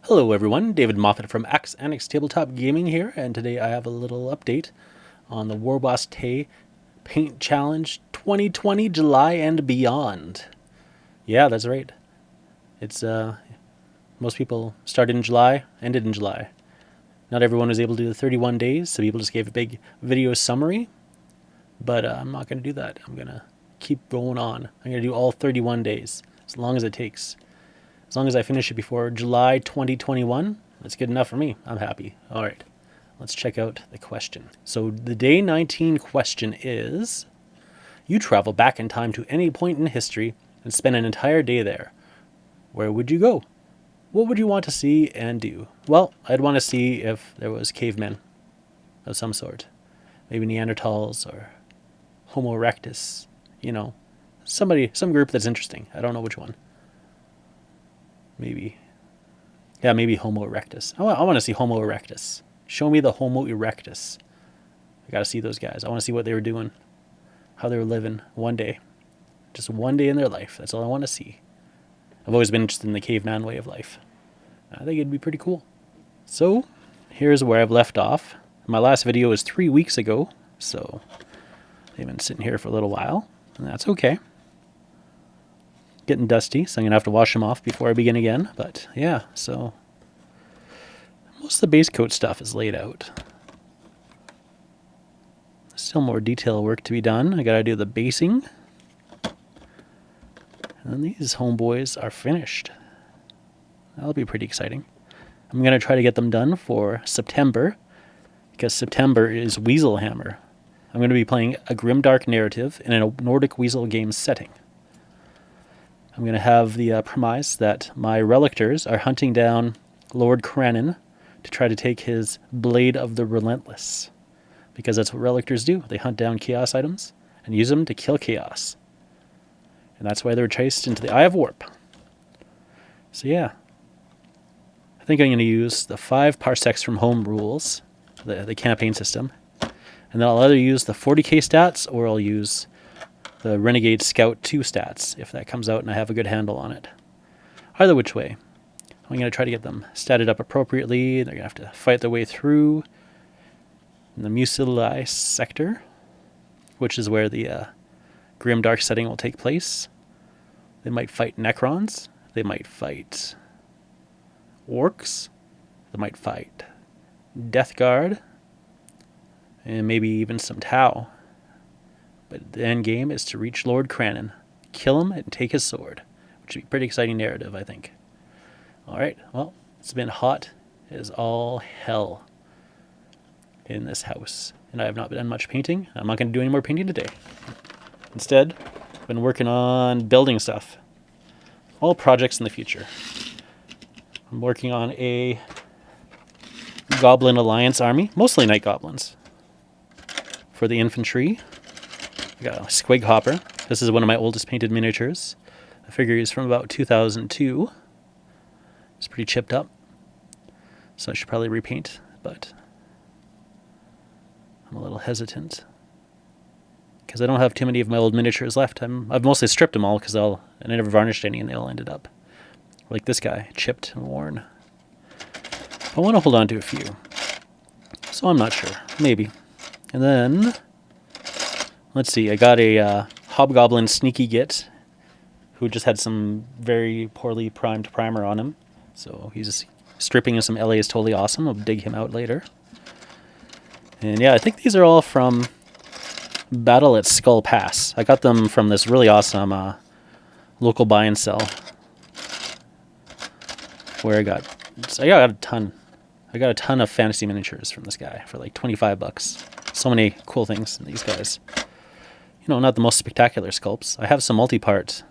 Hello everyone, David Moffat from Axe Annex Tabletop Gaming here, and today I have a little update on the WarBoss Tae Paint Challenge 2020 July and beyond. Yeah, that's right. It's most people started in July, ended in July. Not everyone was able to do the 31 days, so people just gave a big video summary, but I'm not going to do that. I'm going to keep going on. I'm going to do all 31 days, as long as it takes. As long as I finish it before July 2021, that's good enough for me. I'm happy. All right, let's check out the question. So the day 19 question is, you travel back in time to any point in history and spend an entire day there. Where would you go? What would you want to see and do? Well, I'd want to see if there was cavemen of some sort. Maybe Neanderthals or Homo erectus. You know, some group that's interesting. I don't know which one. Maybe Homo erectus. I want to see Homo erectus. Show me the Homo erectus. I got to see those guys. I want to see what they were doing, how they were living one day. Just one day in their life. That's all I want to see. I've always been interested in the caveman way of life. I think it'd be pretty cool. So, here's where I've left off. My last video was 3 weeks ago, so they've been sitting here for a little while, and that's okay. Getting dusty, so I'm going to have to wash them off before I begin again. But yeah, so most of the base coat stuff is laid out. Still more detail work to be done. I got to do the basing. And these homeboys are finished. That'll be pretty exciting. I'm going to try to get them done for September, because September is Weaselhammer. I'm going to be playing a grimdark narrative in a Nordic Weasel game setting. I'm going to have the premise that my relictors are hunting down Lord Cranon to try to take his Blade of the Relentless. Because that's what relictors do. They hunt down chaos items and use them to kill chaos. And that's why they're chased into the Eye of Warp. So yeah. I think I'm going to use the 5 Parsecs from Home Rules, the campaign system. And then I'll either use the 40k stats or I'll use the Renegade Scout 2 stats, if that comes out and I have a good handle on it. Either which way, I'm going to try to get them statted up appropriately. They're going to have to fight their way through in the Mucili sector, which is where the grimdark setting will take place. They might fight Necrons. They might fight Orcs. They might fight Death Guard. And maybe even some Tau. But the end game is to reach Lord Cranon, kill him, and take his sword, which would be a pretty exciting narrative, I think. All right, well, it's been hot as all hell in this house, and I have not done much painting. I'm not going to do any more painting today. Instead, I've been working on building stuff. All projects in the future. I'm working on a Goblin Alliance army, mostly Night Goblins, for the infantry. I got a Squig Hopper. This is one of my oldest painted miniatures. The figure is from about 2002. It's pretty chipped up, so I should probably repaint, but I'm a little hesitant because I don't have too many of my old miniatures left. I've mostly stripped them all because I never varnished any and they all ended up like this guy, chipped and worn. I want to hold on to a few, so I'm not sure. Maybe. And then let's see, I got a Hobgoblin Sneaky Git who just had some very poorly primed primer on him. So he's stripping in some LA is totally awesome. I'll dig him out later. And yeah, I think these are all from Battle at Skull Pass. I got them from this really awesome local buy and sell where I got a ton. I got a ton of fantasy miniatures from this guy for like 25 bucks. So many cool things in these guys. You know, not the most spectacular sculpts. I have some multi-part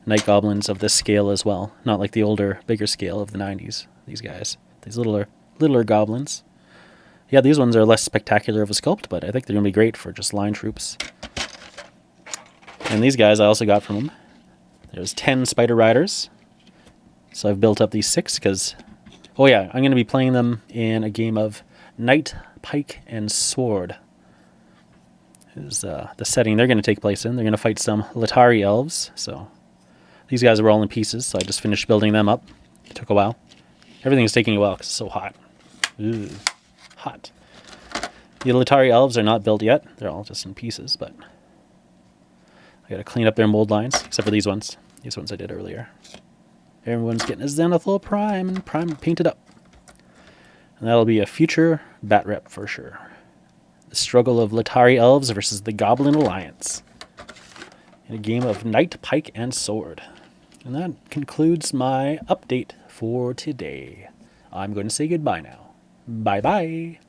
Night Goblins of this scale as well. Not like the older, bigger scale of the 90s. These guys. These littler goblins. Yeah, these ones are less spectacular of a sculpt, but I think they're going to be great for just line troops. And these guys I also got from them. There's 10 Spider Riders. So I've built up these 6 because... Oh yeah, I'm going to be playing them in a game of Knyghte Pyke and Sworde. Is the setting they're going to take place in. They're going to fight some Latari elves, so these guys were all in pieces, so I just finished building them up. It took a while. Everything's taking a while because it's so hot. Ooh, hot. The Latari elves are not built yet. They're all just in pieces, but I gotta clean up their mold lines, except for these ones. These ones I did earlier. Everyone's getting a Zenithal Prime and Prime painted up. And that'll be a future bat rep for sure. The struggle of Latari elves versus the Goblin Alliance in a game of Knyghte Pyke and Sworde. And that concludes my update for today. I'm going to say goodbye now. Bye-bye.